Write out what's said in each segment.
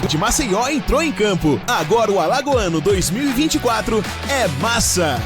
De Maceió entrou em campo. Agora o Alagoano 2024 é massa.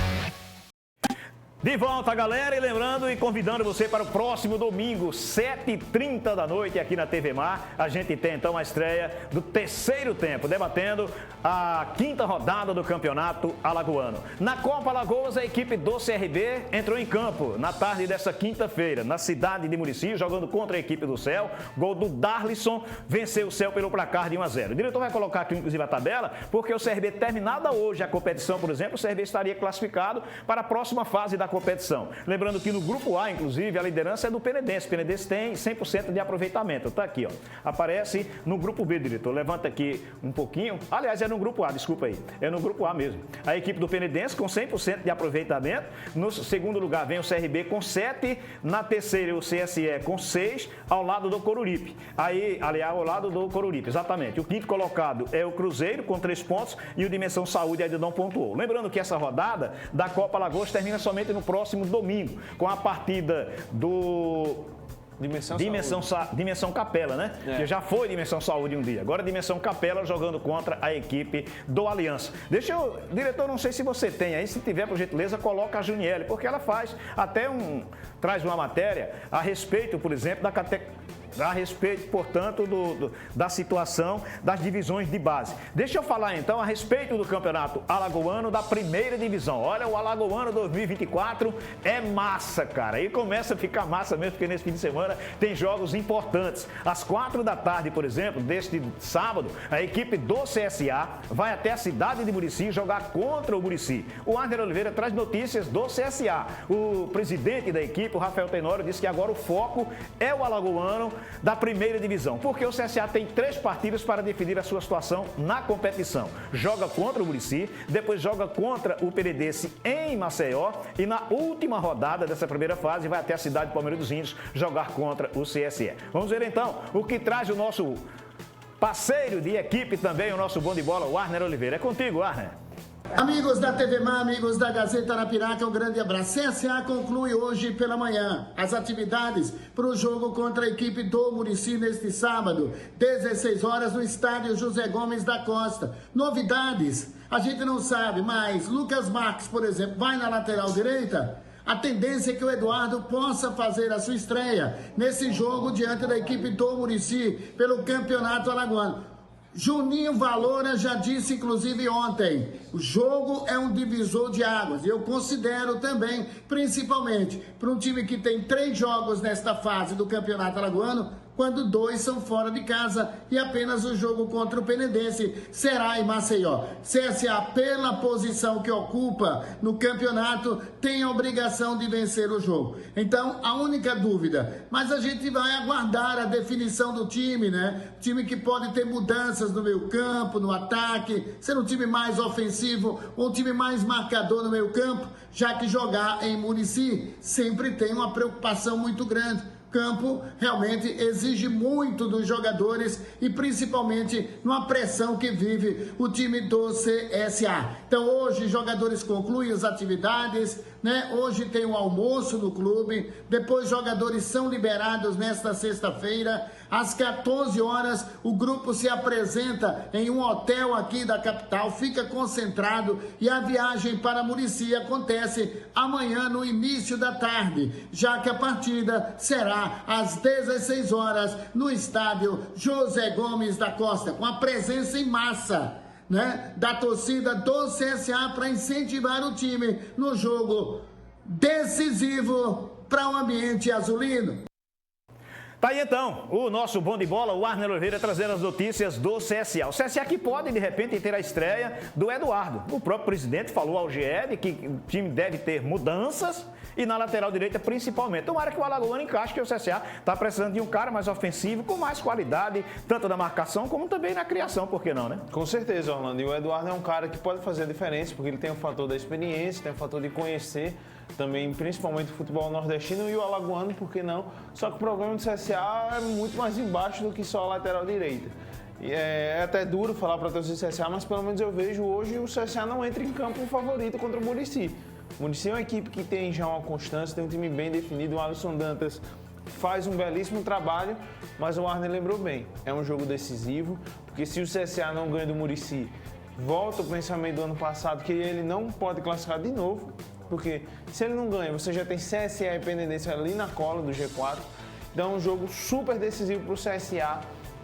De volta, galera, e lembrando e convidando você para o próximo domingo, 7h30 da noite, aqui na TV Mar. A gente tem, então, a estreia do terceiro tempo, debatendo a quinta rodada do Campeonato Alagoano. Na Copa Alagoas, a equipe do CRB entrou em campo na tarde dessa quinta-feira, na cidade de Murici, jogando contra a equipe do Céu. Gol do Darlisson, venceu o Céu pelo placar de 1-0. O diretor vai colocar aqui, inclusive, a tabela, porque o CRB, terminada hoje a competição, por exemplo, o CRB estaria classificado para a próxima fase da competição. Lembrando que no grupo A, inclusive, a liderança é do Penedense. O Penedense tem 100% de aproveitamento. Tá aqui, ó. Aparece no grupo B, diretor. Levanta aqui um pouquinho. Aliás, é no grupo A, desculpa aí. É no grupo A mesmo. A equipe do Penedense com 100% de aproveitamento. No segundo lugar vem o CRB com 7. Na terceira, o CSE com 6, ao lado do Coruripe. Aí, aliás, ao lado do Coruripe, exatamente. O quinto colocado é o Cruzeiro com 3 pontos e o Dimensão Saúde ainda não pontuou. Lembrando que essa rodada da Copa Alagoas termina somente no próximo domingo, com a partida do Dimensão Capela, né? Que já foi Dimensão Saúde um dia. Agora Dimensão Capela jogando contra a equipe do Aliança. Diretor, não sei se você tem aí, se tiver, por gentileza, coloca a Juniele, porque ela faz traz uma matéria a respeito, por exemplo, a respeito, portanto, da situação das divisões de base. Deixa eu falar, então, a respeito do Campeonato Alagoano da primeira divisão. Olha, o Alagoano 2024 é massa, cara. Aí começa a ficar massa mesmo, porque nesse fim de semana tem jogos importantes. Às 4 da tarde, por exemplo, deste sábado, a equipe do CSA vai até a cidade de Murici jogar contra o Murici. O Arner Oliveira traz notícias do CSA. O presidente da equipe, o Rafael Tenório, disse que agora o foco é o Alagoano da primeira divisão, porque o CSA tem 3 partidas para definir a sua situação na competição. Joga contra o Murici, depois joga contra o Penedense em Maceió e na última rodada dessa primeira fase vai até a cidade de Palmeiras dos Índios jogar contra o CSE. Vamos ver então o que traz o nosso parceiro de equipe também, o nosso bom de bola, o Arner Oliveira. É contigo, Arner. Amigos da TV Mar, amigos da Gazeta Arapiraca, um grande abraço. CSA conclui hoje pela manhã as atividades para o jogo contra a equipe do Murici neste sábado, 16 horas no estádio José Gomes da Costa. Novidades, a gente não sabe, mas Lucas Marques, por exemplo, vai na lateral direita. A tendência é que o Eduardo possa fazer a sua estreia nesse jogo diante da equipe do Murici pelo Campeonato Alagoano. Juninho Valora já disse, inclusive ontem, o jogo é um divisor de águas. E eu considero também, principalmente, para um time que tem 3 jogos nesta fase do Campeonato Alagoano, quando 2 são fora de casa e apenas o jogo contra o Penedense será em Maceió. CSA, pela posição que ocupa no campeonato, tem a obrigação de vencer o jogo. Então, a única dúvida, mas a gente vai aguardar a definição do time, né? Time que pode ter mudanças no meio campo, no ataque, ser um time mais ofensivo, um time mais marcador no meio campo, já que jogar em Murici sempre tem uma preocupação muito grande. Campo realmente exige muito dos jogadores e principalmente numa pressão que vive o time do CSA. Então hoje os jogadores concluem as atividades, né? Hoje tem um almoço no clube, depois os jogadores são liberados nesta sexta-feira. Às 14 horas o grupo se apresenta em um hotel aqui da capital, fica concentrado e a viagem para Murici acontece amanhã no início da tarde, já que a partida será às 16 horas no estádio José Gomes da Costa, com a presença em massa, né, da torcida do CSA para incentivar o time no jogo decisivo para o ambiente azulino. Tá aí então, o nosso bom de bola, o Arner Oliveira, trazendo as notícias do CSA. O CSA que pode, de repente, ter a estreia do Eduardo. O próprio presidente falou ao GE de que o time deve ter mudanças e na lateral direita principalmente. Tomara que o Alagoano encaixe, que o CSA está precisando de um cara mais ofensivo, com mais qualidade, tanto na marcação como também na criação, por que não, né? Com certeza, Orlando. E o Eduardo é um cara que pode fazer a diferença, porque ele tem o fator da experiência, tem o fator de conhecer também, principalmente o futebol nordestino e o alagoano, por que não? Só que o problema do CSA é muito mais embaixo do que só a lateral direita. E é até duro falar para todos os CSA, mas pelo menos eu vejo hoje o CSA não entra em campo favorito contra o Murici. O Murici é uma equipe que tem já uma constância, tem um time bem definido, o Alisson Dantas faz um belíssimo trabalho, mas o Arne lembrou bem, é um jogo decisivo, porque se o CSA não ganha do Muricy, volta o pensamento do ano passado que ele não pode classificar de novo, porque se ele não ganha, você já tem CSA e Independência ali na cola do G4, então é um jogo super decisivo para o CSA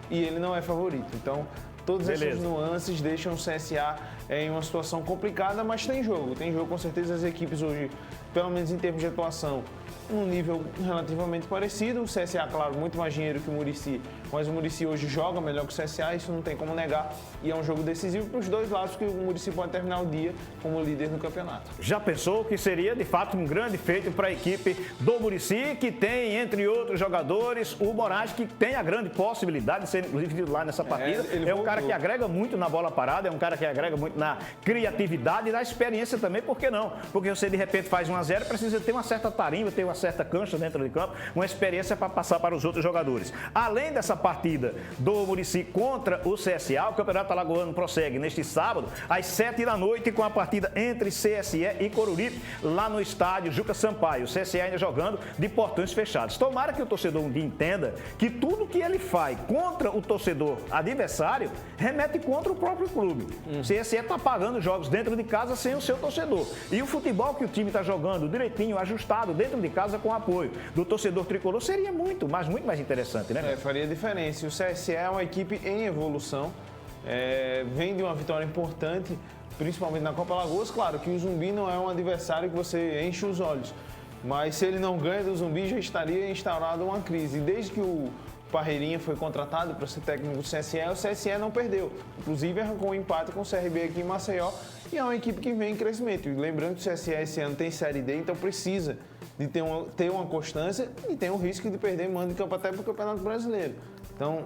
e ele não é favorito. Então, todas essas nuances deixam o CSA em uma situação complicada, mas tem jogo com certeza. As equipes hoje, pelo menos em termos de atuação, um nível relativamente parecido. O CSA, claro, muito mais dinheiro que o Muricy, mas o Muricy hoje joga melhor que o CSA, isso não tem como negar. E é um jogo decisivo para os dois lados, porque o Muricy pode terminar o dia como líder do campeonato. Já pensou que seria, de fato, um grande feito para a equipe do Muricy, que tem, entre outros jogadores, o Moraes, que tem a grande possibilidade de ser, inclusive, titular nessa partida. É um cara que agrega muito na bola parada, é um cara que agrega muito na criatividade e na experiência também, por que não? Porque você, de repente, faz 1-0, precisa ter uma certa tarimba, ter uma certa cancha dentro de campo, uma experiência para passar para os outros jogadores. Além dessa partida do Muricy contra o CSA, o Campeonato Alagoano prossegue neste sábado, às 7h, com a partida entre CSE e Coruripe, lá no estádio Juca Sampaio. O CSE ainda jogando de portões fechados. Tomara que o torcedor um dia entenda que tudo que ele faz contra o torcedor adversário remete contra o próprio clube. O CSE está pagando jogos dentro de casa sem o seu torcedor. E o futebol que o time está jogando direitinho, ajustado, dentro de casa, com apoio do torcedor tricolor, seria muito mais interessante, né? Faria diferença. O CSE é uma equipe em evolução, vem de uma vitória importante, principalmente na Copa Alagoas. Claro que o Zumbi não é um adversário que você enche os olhos, mas se ele não ganha do Zumbi, já estaria instaurada uma crise. E desde que o Parreirinha foi contratado para ser técnico do CSE, o CSE não perdeu. Inclusive arrancou um empate com o CRB aqui em Maceió, e é uma equipe que vem em crescimento. E lembrando que o CSE esse ano tem Série D, então precisa de ter uma constância e tem o risco de perder mando de campo até para o Campeonato Brasileiro. Então,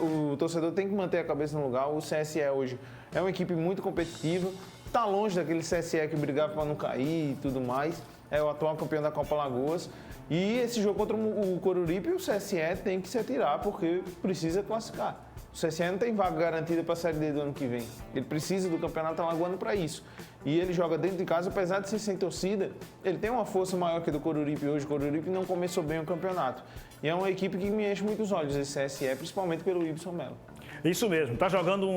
o torcedor tem que manter a cabeça no lugar. O CSE hoje é uma equipe muito competitiva, está longe daquele CSE que brigava para não cair e tudo mais. É o atual campeão da Copa Alagoas. E esse jogo contra o Coruripe, o CSE tem que se atirar porque precisa classificar. O CSE não tem vaga garantida para a Série D do ano que vem. Ele precisa do Campeonato Alagoano para isso. E ele joga dentro de casa, apesar de ser sem torcida, ele tem uma força maior que a do Coruripe hoje. O Coruripe não começou bem o campeonato. E é uma equipe que me enche muitos olhos, esse CSE, principalmente pelo Ibson Melo. Isso mesmo, está jogando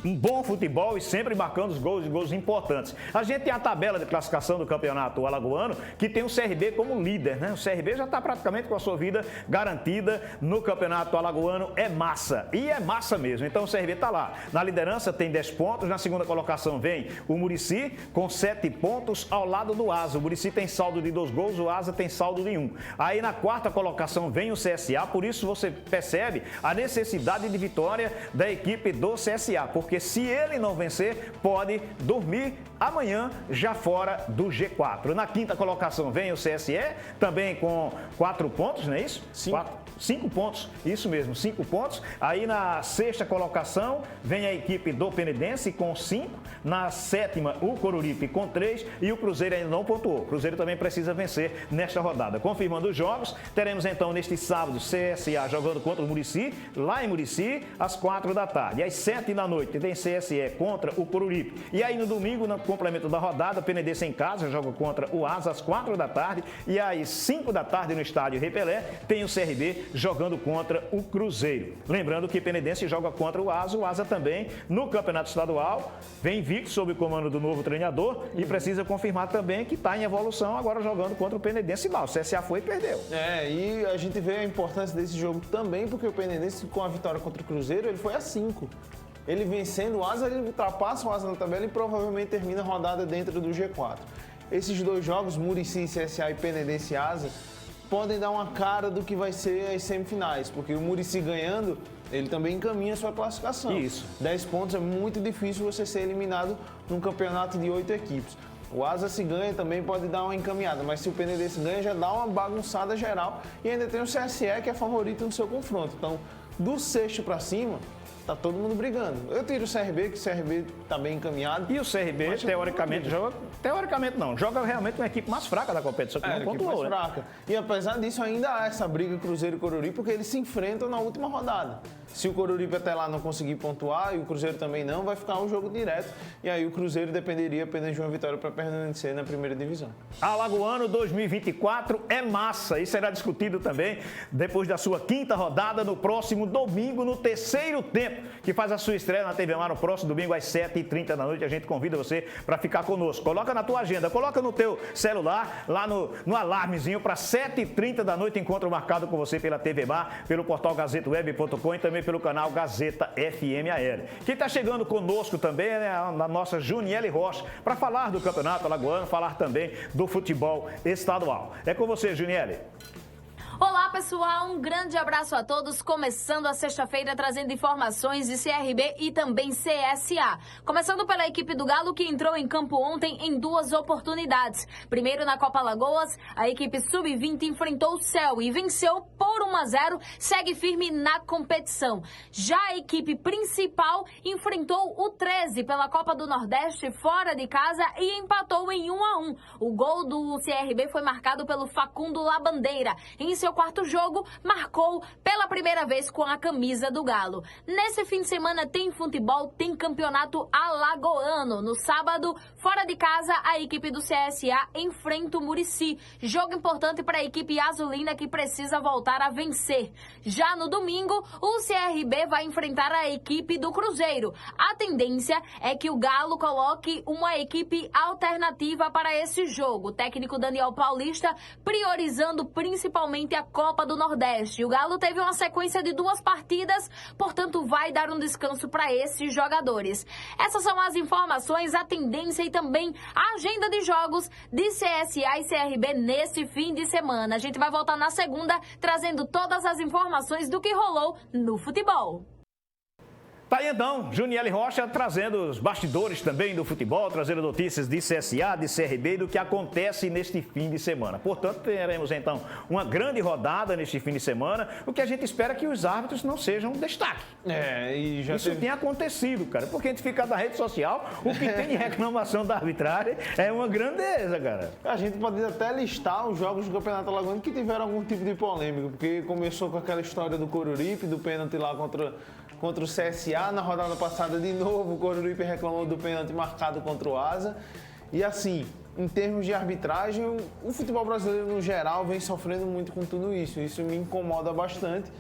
um bom futebol e sempre marcando os gols importantes. A gente tem a tabela de classificação do campeonato alagoano, que tem o CRB como líder, né? O CRB já está praticamente com a sua vida garantida no campeonato alagoano. É massa, e é massa mesmo. Então o CRB está lá. Na liderança tem 10 pontos, na segunda colocação vem o Muricy com 7 pontos ao lado do Asa. O Muricy tem saldo de 2 gols, o Asa tem saldo de 1. Aí na quarta colocação vem o CSA, por isso você percebe a necessidade de vitória da equipe do CSA, porque se ele não vencer, pode dormir amanhã já fora do G4. Na quinta colocação vem o CSE, também com 4 pontos, não é isso? 5 pontos, isso mesmo, 5 pontos. Aí na sexta colocação vem a equipe do Penedense com 5. Na sétima, o Coruripe com 3 e o Cruzeiro ainda não pontuou. O Cruzeiro também precisa vencer nesta rodada. Confirmando os jogos, teremos então neste sábado CSA jogando contra o Muricy, lá em Muricy, às 4 da tarde. E às 7 da noite tem CSE contra o Coruripe. E aí no domingo, no complemento da rodada, o Penedense em casa joga contra o Asa às 4 da tarde. E às 5 da tarde no estádio Rei Pelé tem o CRB jogando contra o Cruzeiro. Lembrando que o Penedense joga contra o Asa também no Campeonato Estadual, vem invicto sob o comando do novo treinador e precisa confirmar também que está em evolução agora jogando contra o Penedense lá. O CSA foi e perdeu. E a gente vê a importância desse jogo também, porque o Penedense, com a vitória contra o Cruzeiro, ele foi a 5. Ele vencendo o Asa, ele ultrapassa o Asa na tabela e provavelmente termina a rodada dentro do G4. Esses dois jogos, Muricy, CSA e Penedense e Asa, podem dar uma cara do que vai ser as semifinais, porque o Muricy ganhando, ele também encaminha a sua classificação. Isso. 10 pontos é muito difícil você ser eliminado num campeonato de 8 equipes. O Asa se ganha também pode dar uma encaminhada, mas se o Penedense ganha já dá uma bagunçada geral e ainda tem o CSE que é favorito no seu confronto. Então, do sexto para cima, tá todo mundo brigando. Eu tiro o CRB, que o CRB tá bem encaminhado. E o CRB, teoricamente, joga realmente uma equipe mais fraca da competição, que não pontuou, mais fraca. E apesar disso, ainda há essa briga Cruzeiro e Coruripe, porque eles se enfrentam na última rodada. Se o Coruripe até lá não conseguir pontuar e o Cruzeiro também não, vai ficar um jogo direto. E aí o Cruzeiro dependeria apenas de uma vitória para permanecer na primeira divisão. Alagoano 2024 é massa e será discutido também depois da sua 5ª rodada no próximo domingo, no terceiro tempo, que faz a sua estreia na TV Mar no próximo domingo às 7h30 da noite. A gente convida você para ficar conosco. Coloca na tua agenda, coloca no teu celular, lá no alarmezinho, para 7h30 da noite, encontro marcado com você pela TV Mar, pelo portal gazetaweb.com e também pelo canal Gazeta FMAL. Quem está chegando conosco também é a nossa Juniele Rocha, para falar do Campeonato Alagoano, falar também do futebol estadual. É com você, Juniele. Olá, pessoal, um grande abraço a todos, começando a sexta-feira trazendo informações de CRB e também CSA. Começando pela equipe do Galo, que entrou em campo ontem em 2 oportunidades. Primeiro, na Copa Alagoas, a equipe sub-20 enfrentou o Céu e venceu por 1-0, segue firme na competição. Já a equipe principal enfrentou o 13 pela Copa do Nordeste fora de casa e empatou em 1-1. O gol do CRB foi marcado pelo Facundo Labandeira. Em seu 4º jogo, marcou pela primeira vez com a camisa do Galo. Nesse fim de semana tem futebol, tem campeonato alagoano. No sábado, fora de casa, a equipe do CSA enfrenta o Murici. Jogo importante para a equipe azulina, que precisa voltar a vencer. Já no domingo, o CRB vai enfrentar a equipe do Cruzeiro. A tendência é que o Galo coloque uma equipe alternativa para esse jogo. O técnico Daniel Paulista priorizando principalmente a Copa do Nordeste. O Galo teve uma sequência de 2 partidas, portanto vai dar um descanso para esses jogadores. Essas são as informações, a tendência e também a agenda de jogos de CSA e CRB nesse fim de semana. A gente vai voltar na segunda, trazendo todas as informações do que rolou no futebol. Tá aí então, Juniele Rocha trazendo os bastidores também do futebol, trazendo notícias de CSA, de CRB e do que acontece neste fim de semana. Portanto, teremos então uma grande rodada neste fim de semana, o que a gente espera que os árbitros não sejam um destaque. Isso tem acontecido, cara, porque a gente fica na rede social, o que tem de reclamação da arbitragem é uma grandeza, cara. A gente pode até listar os jogos do Campeonato Alagoano que tiveram algum tipo de polêmica, porque começou com aquela história do Coruripe, do pênalti lá contra o CSA. Na rodada passada, de novo, o Coruripe reclamou do pênalti marcado contra o Asa. E assim, em termos de arbitragem, o futebol brasileiro no geral vem sofrendo muito com tudo isso. Isso me incomoda bastante.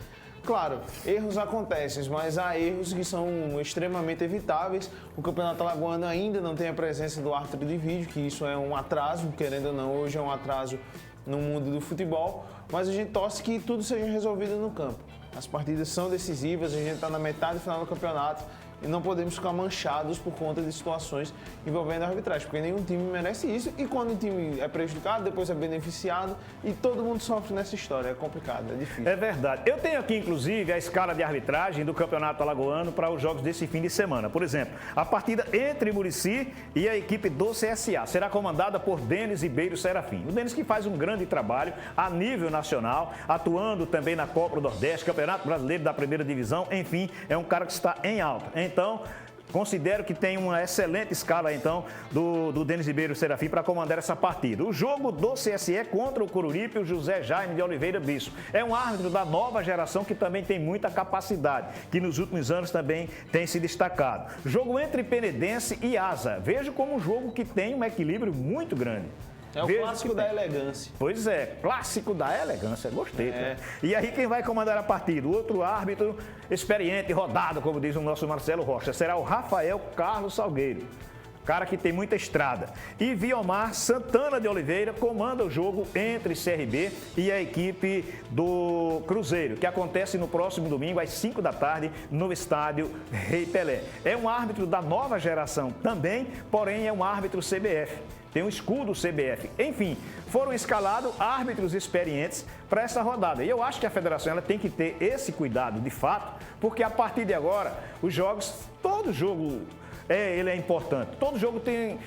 Claro, erros acontecem, mas há erros que são extremamente evitáveis. O Campeonato Alagoano ainda não tem a presença do árbitro de vídeo, que isso é um atraso, querendo ou não, hoje é um atraso no mundo do futebol. Mas a gente torce que tudo seja resolvido no campo. As partidas são decisivas, a gente está na metade final do campeonato e não podemos ficar manchados por conta de situações envolvendo a arbitragem, porque nenhum time merece isso. E quando o time é prejudicado, depois é beneficiado e todo mundo sofre nessa história. É complicado, é difícil. É verdade. Eu tenho aqui, inclusive, a escala de arbitragem do Campeonato Alagoano para os jogos desse fim de semana. Por exemplo, a partida entre Murici e a equipe do CSA será comandada por Denis Ribeiro Serafim. O Denis, que faz um grande trabalho a nível nacional, atuando também na Copa do Nordeste, Campeonato Brasileiro da Primeira Divisão, enfim, é um cara que está em alta. Então, considero que tem uma excelente escala, então, do Denis Ribeiro Serafim para comandar essa partida. O jogo do CSE contra o Coruripe, o José Jaime de Oliveira Bispo. É um árbitro da nova geração que também tem muita capacidade, que nos últimos anos também tem se destacado. Jogo entre Penedense e Asa. Vejo como um jogo que tem um equilíbrio muito grande. É o clássico da elegância. Pois é, clássico da elegância. Gostei. Né? E aí quem vai comandar a partida? O outro árbitro experiente, rodado, como diz o nosso Marcelo Rocha, será o Rafael Carlos Salgueiro. Cara que tem muita estrada. E Viomar Santana de Oliveira comanda o jogo entre CRB e a equipe do Cruzeiro, que acontece no próximo domingo às 5 da tarde no estádio Rei Pelé. É um árbitro da nova geração também, porém é um árbitro CBF. Tem um escudo CBF. Enfim, foram escalados árbitros experientes para essa rodada. E eu acho que a federação ela tem que ter esse cuidado de fato, porque a partir de agora, os jogos, todo jogo ele é importante. Todo jogo tem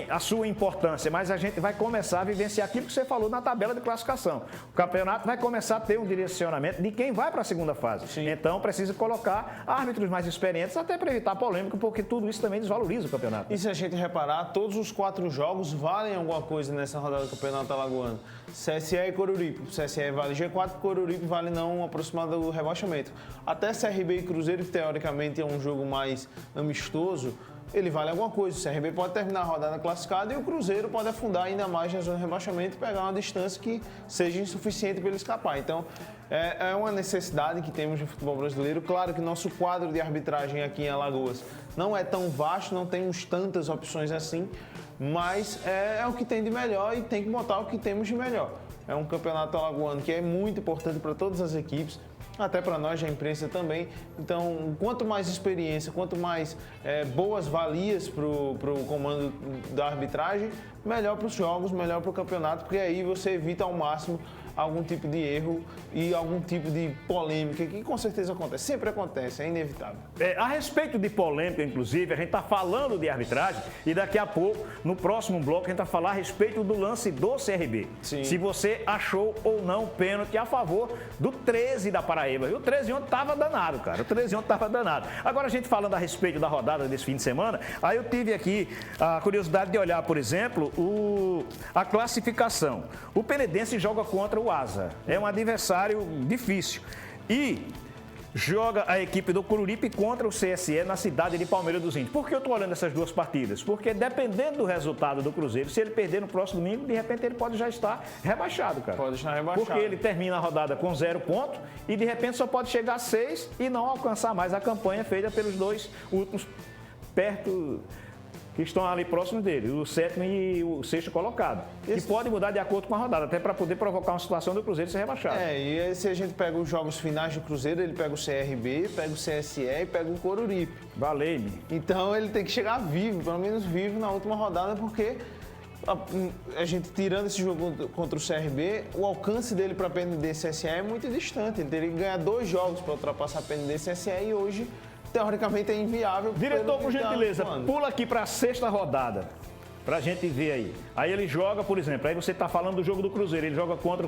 a sua importância, mas a gente vai começar a vivenciar aquilo que você falou na tabela de classificação. O campeonato vai começar a ter um direcionamento de quem vai para a segunda fase. Sim. Então precisa colocar árbitros mais experientes, até para evitar polêmica, porque tudo isso também desvaloriza o campeonato. E se a gente reparar, todos os 4 jogos valem alguma coisa nessa rodada do Campeonato Alagoano. CSE e Coruripe. CSE vale G4, Coruripe vale não aproximado do rebaixamento. Até CRB e Cruzeiro, que teoricamente é um jogo mais amistoso, ele vale alguma coisa. O CRB pode terminar a rodada classificada e o Cruzeiro pode afundar ainda mais na zona de rebaixamento e pegar uma distância que seja insuficiente para ele escapar. Então, é uma necessidade que temos no futebol brasileiro. Claro que nosso quadro de arbitragem aqui em Alagoas não é tão vasto, não temos tantas opções assim, mas é o que tem de melhor e tem que botar o que temos de melhor. É um campeonato alagoano que é muito importante para todas as equipes, até para nós da imprensa também. Então, quanto mais experiência, quanto mais boas valias para o comando da arbitragem, melhor para os jogos, melhor para o campeonato, porque aí você evita ao máximo algum tipo de erro e algum tipo de polêmica, que com certeza acontece, sempre acontece, é inevitável. A respeito de polêmica, inclusive, a gente está falando de arbitragem e daqui a pouco, no próximo bloco, a gente vai falar a respeito do lance do CRB. Sim. Se você achou ou não pênalti a favor do 13 da Paraíba. E o 13 ontem estava danado, cara. O 13 ontem estava danado. Agora, a gente falando a respeito da rodada desse fim de semana, aí eu tive aqui a curiosidade de olhar, por exemplo, a classificação. O Penedense joga contra o Asa. É um adversário difícil. E joga a equipe do Coruripe contra o CSE na cidade de Palmeira dos Índios. Por que eu estou olhando essas duas partidas? Porque dependendo do resultado do Cruzeiro, se ele perder no próximo domingo, de repente ele pode já estar rebaixado, cara. Pode estar rebaixado. Porque ele termina a rodada com 0 pontos e de repente só pode chegar a 6 e não alcançar mais a campanha feita pelos dois últimos perto, que estão ali próximos dele, o 7º e o 6º colocado. E pode mudar de acordo com a rodada, até para poder provocar uma situação do Cruzeiro ser rebaixado. E aí, se a gente pega os jogos finais do Cruzeiro, ele pega o CRB, pega o CSE e pega o Coruripe. Valeu-me. Então ele tem que chegar vivo, pelo menos vivo na última rodada, porque a gente tirando esse jogo contra o CRB, o alcance dele para a PND e CSE é muito distante. Ele teria que ganhar 2 jogos para ultrapassar a PND e CSE e hoje teoricamente é inviável. Diretor, por gentileza, pula aqui para a 6ª rodada, para a gente ver aí. Aí ele joga, por exemplo, aí você está falando do jogo do Cruzeiro, ele joga contra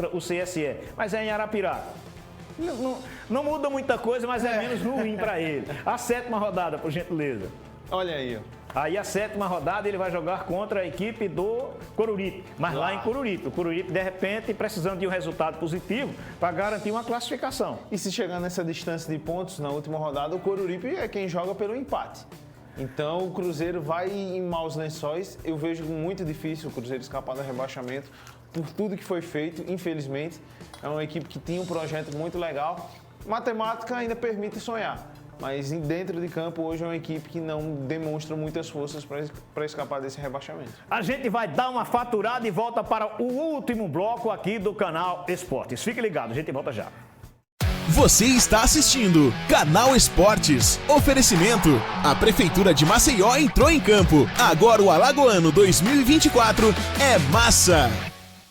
o CSE, mas é em Arapiraca. Não muda muita coisa, mas é menos ruim para ele. A 7ª rodada, por gentileza. Olha aí, ó. Aí a 7ª rodada ele vai jogar contra a equipe do Coruripe, mas lá em Coruripe. O Coruripe, de repente, precisando de um resultado positivo para garantir uma classificação. E se chegar nessa distância de pontos na última rodada, o Coruripe é quem joga pelo empate. Então o Cruzeiro vai em maus lençóis. Eu vejo muito difícil o Cruzeiro escapar do rebaixamento por tudo que foi feito, infelizmente. É uma equipe que tinha um projeto muito legal. Matemática ainda permite sonhar. Mas dentro de campo, hoje é uma equipe que não demonstra muitas forças para escapar desse rebaixamento. A gente vai dar uma faturada e volta para o último bloco aqui do Canal Esportes. Fique ligado, a gente volta já. Você está assistindo Canal Esportes. Oferecimento. A Prefeitura de Maceió entrou em campo. Agora o Alagoano 2024 é massa.